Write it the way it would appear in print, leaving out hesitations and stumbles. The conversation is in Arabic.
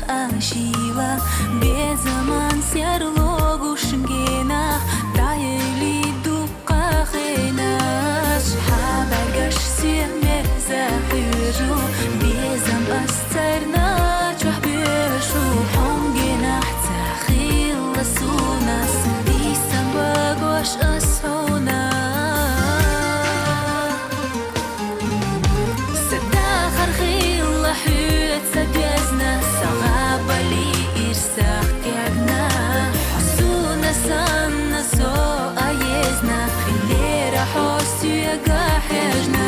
أشيلا بزمان سير لوغوش جينا دايلي دوقا خيناش حابرقش سيمي زاحيجو بزم أسترنا جوح بيشو حم جينا حتاخيل لسونا سدي سنباقوش أسعونا سداخر خيل لحيت سديزنا سغابة لي إرساق كعبنا حسونا سانا سو أيزنا خلي راحو سيقا حجنا